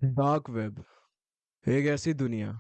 Dark web एक ऐसी दुनिया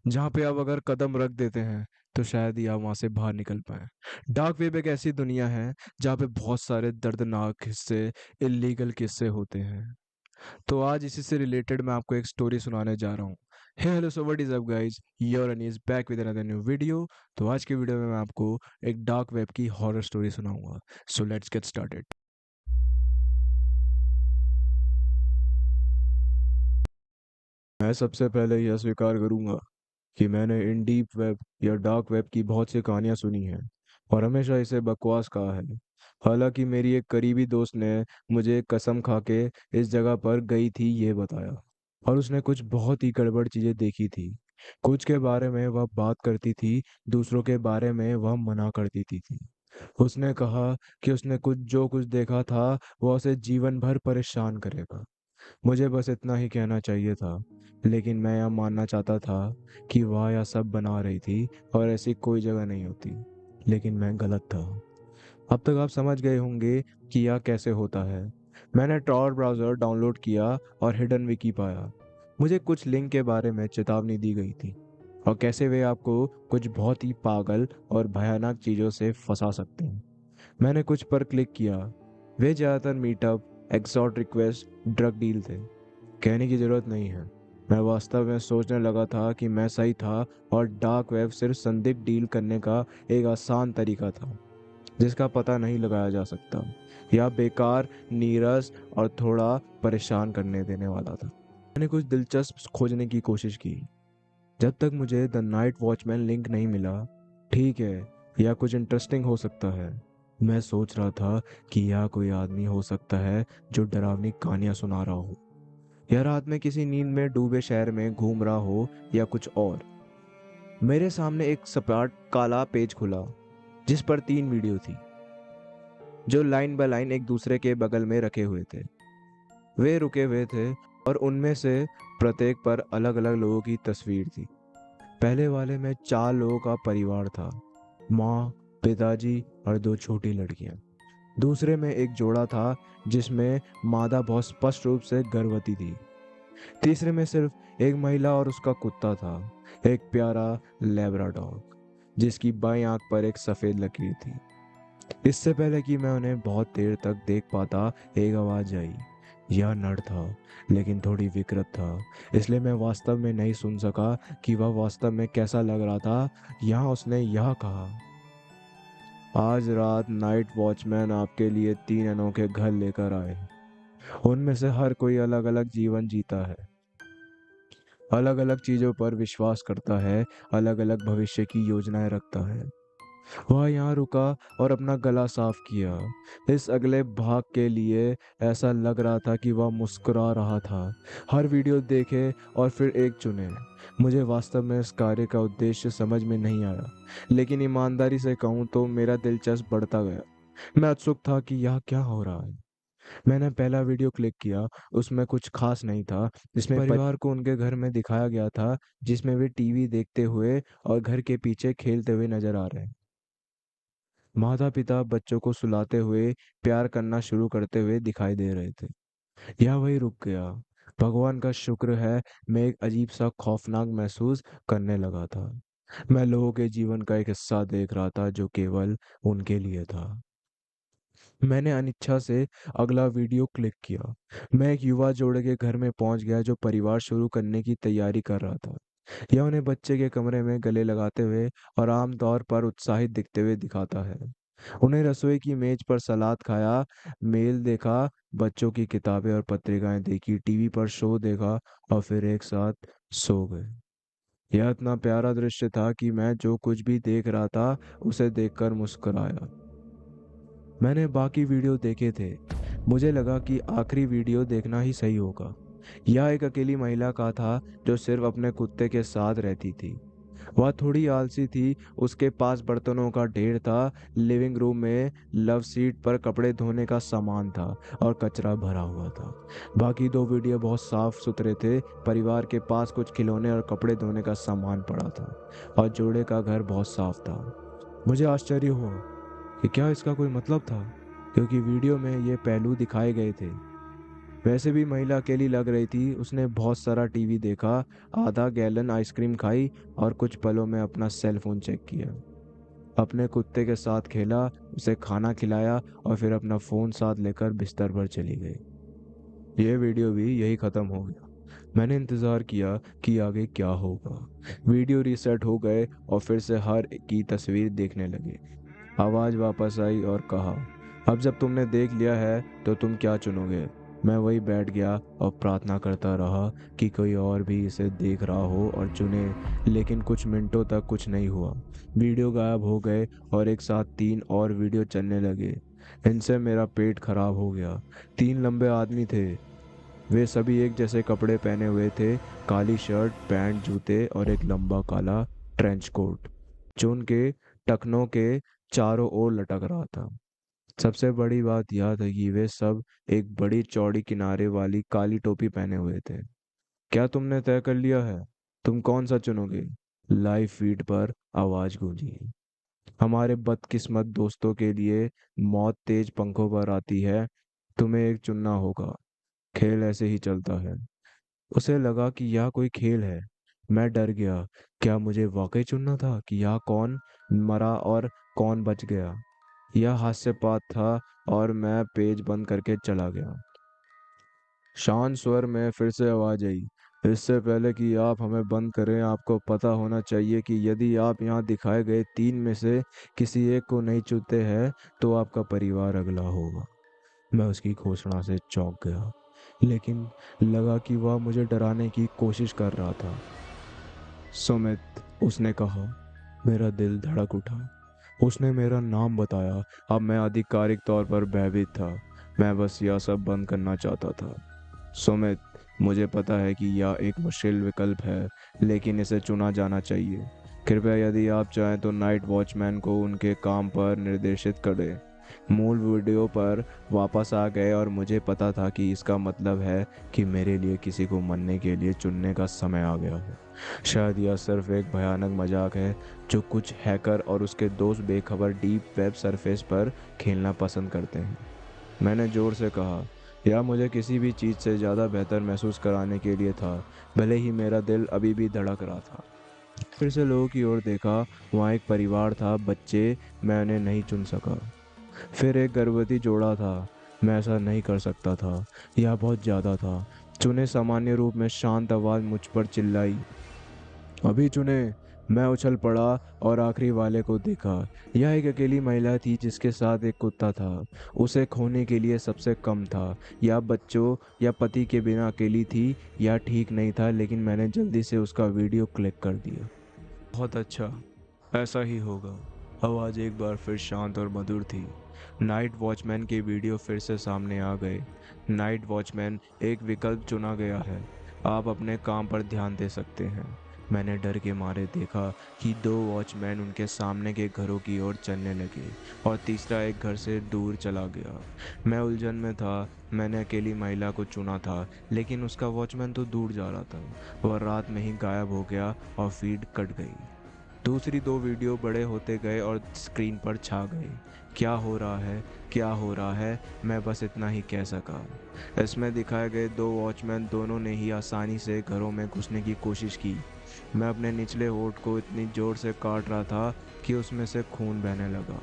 जहाँ पे आप अगर कदम रख देते हैं तो शायद ही आप वहां से बाहर निकल पाए। डार्क वेब एक ऐसी दुनिया है जहाँ पे बहुत सारे दर्दनाक किस्से, इलीगल किस्से होते हैं। तो आज इसी से रिलेटेड मैं आपको एक स्टोरी सुनाने जा रहा हूँ। Hey hello, so what is up guys, your Anees back with another new video. तो आज के वीडियो में मैं आपको एक डार्क वेब की हॉरर स्टोरी सुनाऊंगा। So let's get started. मैं सबसे पहले यह स्वीकार करूंगा कि मैंने इन डीप वेब या डार्क वेब की बहुत सी कहानियां सुनी हैं और हमेशा इसे बकवास कहा है। हालांकि मेरी एक करीबी दोस्त ने मुझे कसम खा के इस जगह पर गई थी ये बताया, और उसने कुछ बहुत ही गड़बड़ चीजें देखी थी। कुछ के बारे में वह बात करती थी, दूसरों के बारे में वह मना कर देती थी। उसने कहा कि उसने कुछ देखा था वह उसे जीवन भर परेशान करेगा। मुझे बस इतना ही कहना चाहिए था, लेकिन मैं यह मानना चाहता था कि वह यह सब बना रही थी और ऐसी कोई जगह नहीं होती। लेकिन मैं गलत था। अब तक आप समझ गए होंगे कि यह कैसे होता है। मैंने टॉर ब्राउज़र डाउनलोड किया और हिडन विकी पाया। मुझे कुछ लिंक के बारे में चेतावनी दी गई थी और कैसे वे आपको कुछ बहुत ही पागल और भयानक चीज़ों से फंसा सकते हैं। मैंने कुछ पर क्लिक किया। वे ज़्यादातर meetup, exhort request, drug deal थे। कहने की जरूरत नहीं है, मैं वास्तव में सोचने लगा था कि मैं सही था और डार्क वेब सिर्फ संदिग्ध डील करने का एक आसान तरीका था जिसका पता नहीं लगाया जा सकता, या बेकार, नीरस और थोड़ा परेशान करने देने वाला था। मैंने कुछ दिलचस्प खोजने की कोशिश की, जब तक मुझे द नाइट वॉचमैन लिंक नहीं मिला। ठीक है, यह कुछ इंटरेस्टिंग हो सकता है। मैं सोच रहा था कि यह कोई आदमी हो सकता है जो डरावनी कहानियां सुना रहा हो, या रात में किसी नींद में डूबे शहर में घूम रहा हो, या कुछ और। मेरे सामने एक सपाट काला पेज खुला जिस पर 3 वीडियो थी जो लाइन बाय लाइन एक दूसरे के बगल में रखे हुए थे। वे रुके हुए थे और उनमें से प्रत्येक पर अलग अलग लोगों की तस्वीर थी। पहले वाले में 4 लोगों का परिवार था, माँ, पिताजी और 2 छोटी लड़कियां। दूसरे में एक जोड़ा था जिसमें मादा बहुत स्पष्ट रूप से गर्भवती थी। तीसरे में सिर्फ एक महिला और उसका कुत्ता था, एक प्यारा लैब्राडोर जिसकी बाईं आंख पर एक सफेद लकीर थी। इससे पहले कि मैं उन्हें बहुत देर तक देख पाता, एक आवाज आई। यह नर था, लेकिन थोड़ी विकृत था, इसलिए मैं वास्तव में नहीं सुन सका कि वह वास्तव में कैसा लग रहा था। यहाँ उसने यह कहा, आज रात नाइट वॉचमैन आपके लिए 3 अनोखे घर लेकर आए। उनमें से हर कोई अलग अलग जीवन जीता है, अलग अलग चीजों पर विश्वास करता है, अलग अलग भविष्य की योजनाएं रखता है। वह यहाँ रुका और अपना गला साफ किया। इस अगले भाग के लिए ऐसा लग रहा था कि वह मुस्कुरा रहा था। हर वीडियो देखे और फिर एक चुने। मुझे वास्तव में इस कार्य का उद्देश्य समझ में नहीं आया, लेकिन ईमानदारी से कहूँ तो मेरा दिलचस्प बढ़ता गया। मैं उत्सुक था कि यह क्या हो रहा है। मैंने पहला वीडियो क्लिक किया। उसमें कुछ खास नहीं था। इसमें परिवार को उनके घर में दिखाया गया था, जिसमें वे टीवी देखते हुए और घर के पीछे खेलते हुए नजर आ रहे हैं। माता पिता बच्चों को सुलाते हुए, प्यार करना शुरू करते हुए दिखाई दे रहे थे। यह वही रुक गया। भगवान का शुक्र है, मैं एक अजीब सा खौफनाक महसूस करने लगा था। मैं लोगों के जीवन का एक हिस्सा देख रहा था जो केवल उनके लिए था। मैंने अनिच्छा से अगला वीडियो क्लिक किया। मैं एक युवा जोड़े के घर में पहुंच गया जो परिवार शुरू करने की तैयारी कर रहा था। यह उन्हें बच्चे के कमरे में गले लगाते हुए और आमतौर पर उत्साहित दिखते हुए दिखाता है। उन्हें रसोई की मेज पर सलाद खाया, मेल देखा, बच्चों की किताबें और पत्रिकाएं देखी, टीवी पर शो देखा और फिर एक साथ सो गए। यह इतना प्यारा दृश्य था कि मैं जो कुछ भी देख रहा था उसे देखकर मुस्कुराया। मैंने बाकी वीडियो देखे थे। मुझे लगा कि आखिरी वीडियो देखना ही सही होगा। यह एक अकेली महिला का था जो सिर्फ अपने कुत्ते के साथ रहती थी। वह थोड़ी आलसी थी। उसके पास बर्तनों का ढेर था। लिविंग रूम में लव सीट पर कपड़े धोने का सामान था और कचरा भरा हुआ था। बाकी 2 वीडियो बहुत साफ सुथरे थे। परिवार के पास कुछ खिलौने और कपड़े धोने का सामान पड़ा था और जोड़े का घर बहुत साफ था। मुझे आश्चर्य हुआ कि क्या इसका कोई मतलब था, क्योंकि वीडियो में ये पहलू दिखाए गए थे। वैसे भी महिला अकेली लग रही थी। उसने बहुत सारा टीवी देखा, आधा गैलन आइसक्रीम खाई और कुछ पलों में अपना सेल फोन चेक किया। अपने कुत्ते के साथ खेला, उसे खाना खिलाया और फिर अपना फोन साथ लेकर बिस्तर पर चली गई। ये वीडियो भी यही खत्म हो गया। मैंने इंतजार किया कि आगे क्या होगा। वीडियो रीसेट हो गए और फिर से हर एक की तस्वीर देखने लगे। आवाज वापस आई और कहा, अब जब तुमने देख लिया है तो तुम क्या चुनोगे? मैं वही बैठ गया और प्रार्थना करता रहा कि कोई और भी इसे देख रहा हो और चुने, लेकिन कुछ मिनटों तक कुछ नहीं हुआ। वीडियो गायब हो गए और एक साथ 3 और वीडियो चलने लगे। इनसे मेरा पेट खराब हो गया। 3 लंबे आदमी थे। वे सभी एक जैसे कपड़े पहने हुए थे, काली शर्ट, पैंट, जूते और एक लंबा काला ट्रेंच कोट जो उनके टखनों के चारों ओर लटक रहा था। सबसे बड़ी बात यह थी कि वे सब एक बड़ी चौड़ी किनारे वाली काली टोपी पहने हुए थे। क्या तुमने तय कर लिया है? तुम कौन सा चुनोगे? लाइव फीड पर आवाज गूंजी। हमारे बदकिस्मत दोस्तों के लिए मौत तेज पंखों पर आती है। तुम्हें एक चुनना होगा। खेल ऐसे ही चलता है। उसे लगा कि यह कोई खेल है। मैं डर गया। क्या मुझे वाकई चुनना था कि यह कौन मरा और कौन बच गया? यह हास्यपात था और मैं पेज बंद करके चला गया। शांत स्वर में फिर से आवाज आई, इससे पहले कि आप हमें बंद करें, आपको पता होना चाहिए कि यदि आप यहाँ दिखाए गए 3 में से किसी एक को नहीं चुनते हैं तो आपका परिवार अगला होगा। मैं उसकी घोषणा से चौंक गया, लेकिन लगा कि वह मुझे डराने की कोशिश कर रहा था। सुमित, उसने कहा। मेरा दिल धड़क उठा। उसने मेरा नाम बताया। अब मैं आधिकारिक तौर पर भयभीत था। मैं बस यह सब बंद करना चाहता था। सुमित, मुझे पता है कि यह एक मुश्किल विकल्प है, लेकिन इसे चुना जाना चाहिए। कृपया यदि आप चाहें तो नाइट वॉचमैन को उनके काम पर निर्देशित करें। मूल वीडियो पर वापस आ गए और मुझे पता था कि इसका मतलब है कि मेरे लिए किसी को मरने के लिए चुनने का समय आ गया है। शायद यह सिर्फ एक भयानक मजाक है जो कुछ हैकर और उसके दोस्त बेखबर डीप वेब सरफेस पर खेलना पसंद करते हैं। मैंने जोर से कहा, यह मुझे किसी भी चीज़ से ज़्यादा बेहतर महसूस कराने के लिए था, भले ही मेरा दिल अभी भी धड़क रहा था। फिर से लोगों की ओर देखा। वहाँ एक परिवार था, बच्चे। मैं उन्हें नहीं चुन सका। फिर एक गर्भवती जोड़ा था। मैं ऐसा नहीं कर सकता था। यह बहुत ज़्यादा था। चुने सामान्य रूप में शांत आवाज़ मुझ पर चिल्लाई, अभी चुने। मैं उछल पड़ा और आखिरी वाले को देखा। यह एक अकेली महिला थी जिसके साथ एक कुत्ता था। उसे खोने के लिए सबसे कम था। या बच्चों या पति के बिना अकेली थी। यह ठीक नहीं था, लेकिन मैंने जल्दी से उसका वीडियो क्लिक कर दिया। बहुत अच्छा, ऐसा ही होगा। आवाज एक बार फिर शांत और मधुर थी। नाइट वॉचमैन के वीडियो फिर से सामने आ गए। नाइट वॉचमैन, एक विकल्प चुना गया है। आप अपने काम पर ध्यान दे सकते हैं। मैंने डर के मारे देखा कि 2 वॉचमैन उनके सामने के घरों की ओर चलने लगे और तीसरा एक घर से दूर चला गया। मैं उलझन में था। मैंने अकेली महिला को चुना था, लेकिन उसका वॉचमैन तो दूर जा रहा था। वह रात में ही गायब हो गया और फीड कट गई। दूसरी 2 वीडियो बड़े होते गए और स्क्रीन पर छा गए। क्या हो रहा है? क्या हो रहा है? मैं बस इतना ही कह सका। इसमें दिखाए गए 2 वॉचमैन दोनों ने ही आसानी से घरों में घुसने की कोशिश की। मैं अपने निचले होठ को इतनी जोर से काट रहा था कि उसमें से खून बहने लगा।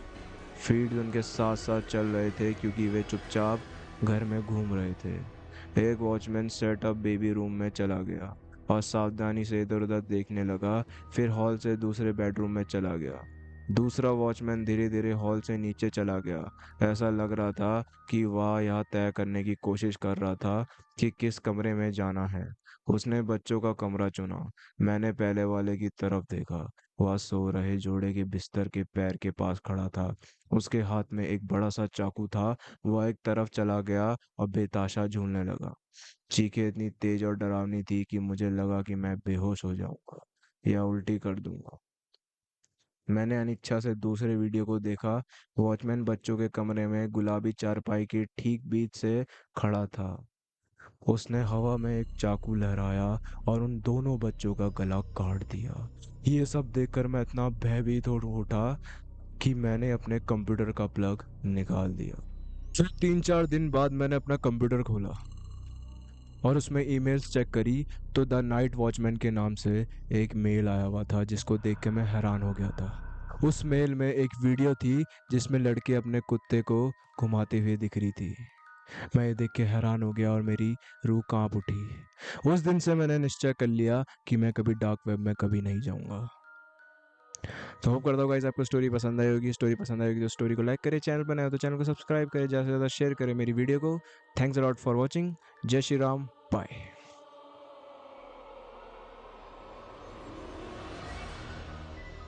फीड उनके साथ साथ चल रहे थे क्योंकि वे चुपचाप घर में घूम रहे थे। एक वॉचमैन सेटअप बेबी रूम में चला गया और सावधानी से इधर उधर देखने लगा। फिर हॉल से दूसरे बेडरूम में चला गया। दूसरा वॉचमैन धीरे धीरे हॉल से नीचे चला गया। ऐसा लग रहा था कि वह यह तय करने की कोशिश कर रहा था कि किस कमरे में जाना है। उसने बच्चों का कमरा चुना। मैंने पहले वाले की तरफ देखा। वह सो रहे जोड़े के बिस्तर के पैर के पास खड़ा था। उसके हाथ में एक बड़ा सा चाकू था। वह एक तरफ चला गया और बेताशा झूलने लगा। चीखें इतनी तेज और डरावनी थी कि मुझे लगा कि मैं बेहोश हो जाऊंगा या उल्टी कर दूंगा। मैंने अनिच्छा से दूसरे वीडियो को देखा। वॉचमैन बच्चों के कमरे में गुलाबी चारपाई के ठीक बीच से खड़ा था। उसने हवा में एक चाकू लहराया और उन दोनों बच्चों का गला काट दिया। ये सब देखकर मैं इतना भयभीत हो उठा कि मैंने अपने कंप्यूटर का प्लग निकाल दिया। फिर 3-4 दिन बाद मैंने अपना कंप्यूटर खोला। और उसमें ईमेल्स चेक करी तो द नाइट वॉचमैन के नाम से एक मेल आया हुआ था, जिसको देख के मैं हैरान हो गया था। उस मेल में एक वीडियो थी जिसमें लड़की अपने कुत्ते को घुमाते हुए दिख रही थी। मैं ये देख के हैरान हो गया और मेरी रूह कांप उठी। उस दिन से मैंने निश्चय कर लिया कि मैं कभी डार्क वेब में कभी नहीं जाऊंगा। तो होप करता हूँ गाइस आपको स्टोरी पसंद आई होगी। स्टोरी पसंद आई होगी तो स्टोरी को लाइक करें, चैनल पर नए हो तो चैनल को सब्सक्राइब करें, ज़्यादा से ज़्यादा शेयर करें मेरी वीडियो को। Thanks a lot for watching. जय श्री राम। बाय।